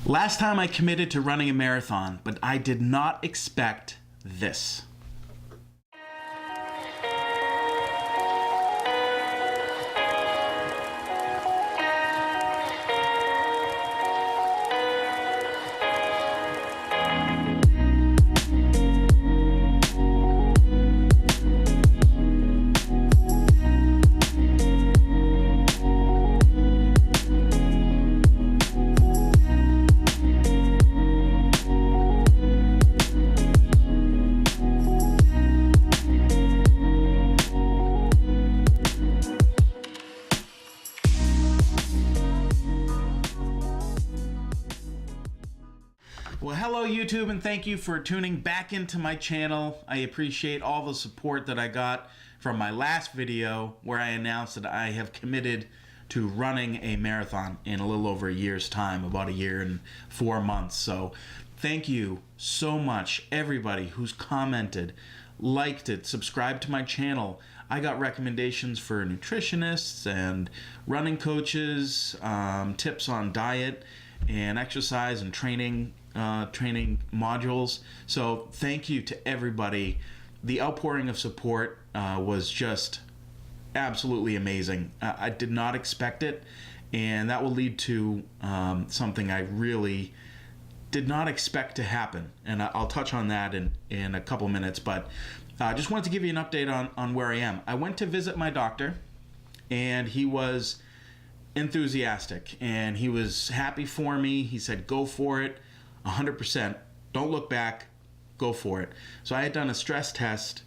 Last time I committed to running a marathon, but I did not expect this. Well, hello YouTube, and thank you for tuning back into my channel. I appreciate all the support that I got from my last video where I announced that I have committed to running a marathon in a little over a year's time, about a year and 4 months. So thank you so much, everybody who's commented, liked it, subscribed to my channel. I got recommendations for nutritionists and running coaches, tips on diet and exercise and training modules. So thank you to everybody. The outpouring of support was just absolutely amazing. I did not expect it, and that will lead to something I really did not expect to happen, and I'll touch on that in a couple minutes. But I just wanted to give you an update on where I am. I went to visit my doctor, and he was enthusiastic, and he was happy for me. He said, go for it, 100%. Don't look back, go for it. So I had done a stress test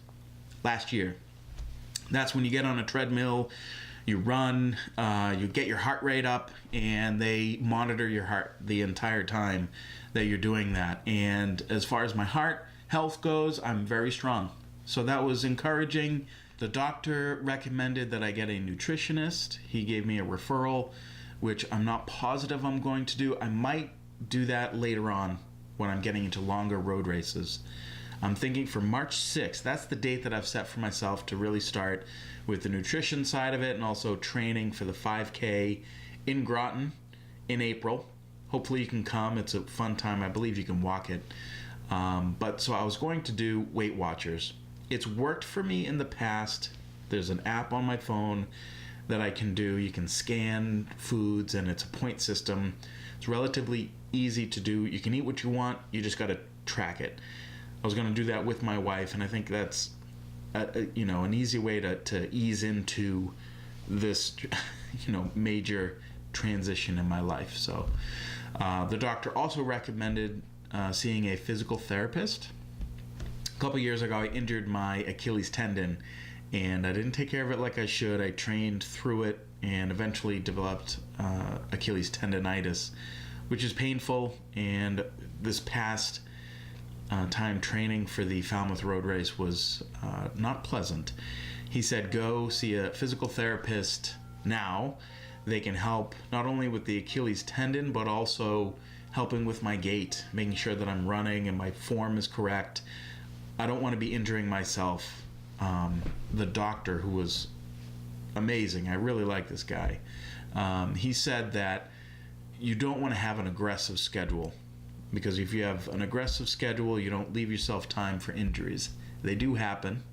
last year. That's when you get on a treadmill, you run, you get your heart rate up, and they monitor your heart the entire time that you're doing that. And as far as my heart health goes, I'm very strong. So that was encouraging. The doctor recommended that I get a nutritionist. He gave me a referral, which I'm not positive I'm going to do. I might do that later on when I'm getting into longer road races. I'm thinking for March 6th. That's the date that I've set for myself to really start with the nutrition side of it, and also training for the 5K in Groton in April. Hopefully you can come. It's a fun time. I believe you can walk it. But so I was going to do Weight Watchers. It's worked for me in the past. There's an app on my phone that I can do. You can scan foods, and it's a point system. It's relatively easy to do. You can eat what you want. You just got to track it. I was going to do that with my wife, and I think that's an easy way to ease into this major transition in my life. So the doctor also recommended seeing a physical therapist. A couple years ago, I injured my Achilles tendon, and I didn't take care of it like I should. I trained through it and eventually developed Achilles tendonitis, which is painful. And this past time training for the Falmouth Road Race was not pleasant. He said, go see a physical therapist now. They can help not only with the Achilles tendon, but also helping with my gait, making sure that I'm running and my form is correct. I don't want to be injuring myself. The doctor, who was amazing, I really like this guy, he said that you don't want to have an aggressive schedule, because if you have an aggressive schedule, you don't leave yourself time for injuries. They do happen,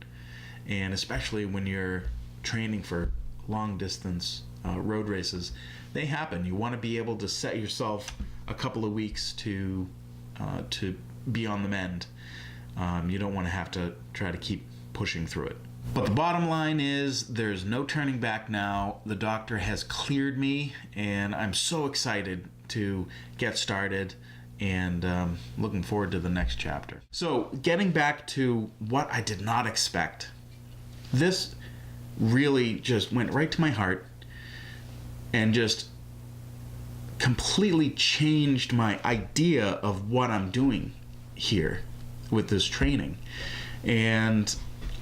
and especially when you're training for long distance road races, they happen. You want to be able to set yourself a couple of weeks to be on the mend. You don't want to have to try to keep pushing through it. But the bottom line is there's no turning back now. The doctor has cleared me, and I'm so excited to get started, and looking forward to the next chapter. So getting back to what I did not expect, this really just went right to my heart and just completely changed my idea of what I'm doing here with this training. And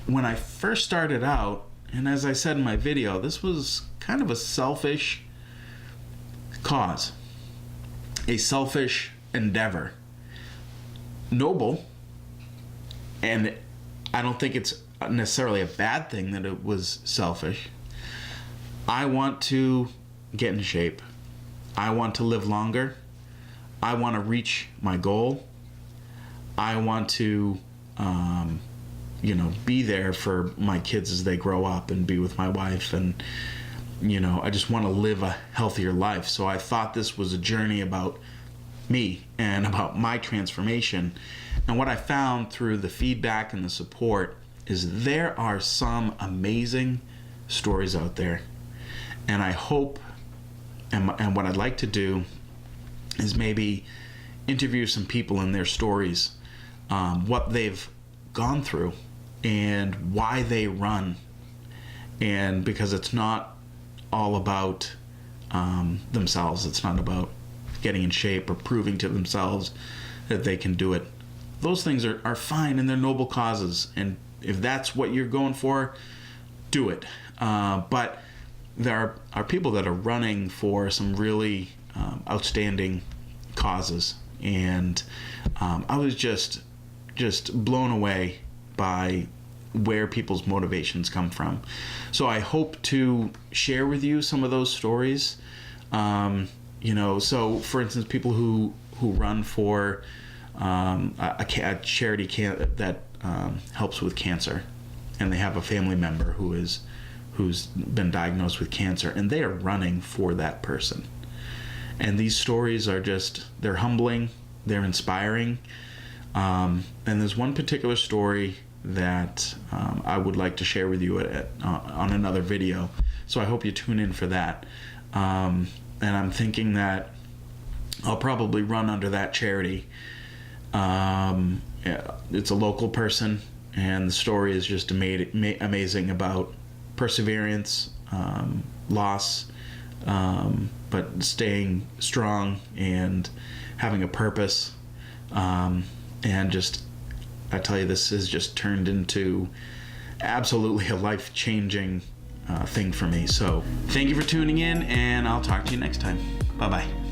when I first started out, and as I said in my video, this was kind of a selfish cause, a selfish endeavor. Noble, and I don't think it's necessarily a bad thing that it was selfish. I want to get in shape. I want to live longer. I want to reach my goal. I want to, be there for my kids as they grow up and be with my wife. And, I just want to live a healthier life. So I thought this was a journey about me and about my transformation. And what I found through the feedback and the support is there are some amazing stories out there. And I hope, and what I'd like to do is maybe interview some people in their stories, what they've gone through and why they run. And because it's not all about themselves, it's not about getting in shape or proving to themselves that they can do it. Those things are fine and they're noble causes. And if that's what you're going for, do it. But there are people that are running for some really outstanding causes. And I was just blown away by where people's motivations come from. So I hope to share with you some of those stories. So for instance, people who run for a charity that helps with cancer, and they have a family member who's been diagnosed with cancer, and they are running for that person. And these stories are they're humbling, they're inspiring. And there's one particular story that I would like to share with you on another video. So I hope you tune in for that. And I'm thinking that I'll probably run under that charity. It's a local person, and the story is just amazing about perseverance, loss, but staying strong and having a purpose. And just, I tell you, this has just turned into absolutely a life-changing thing for me. So thank you for tuning in, and I'll talk to you next time. Bye-bye.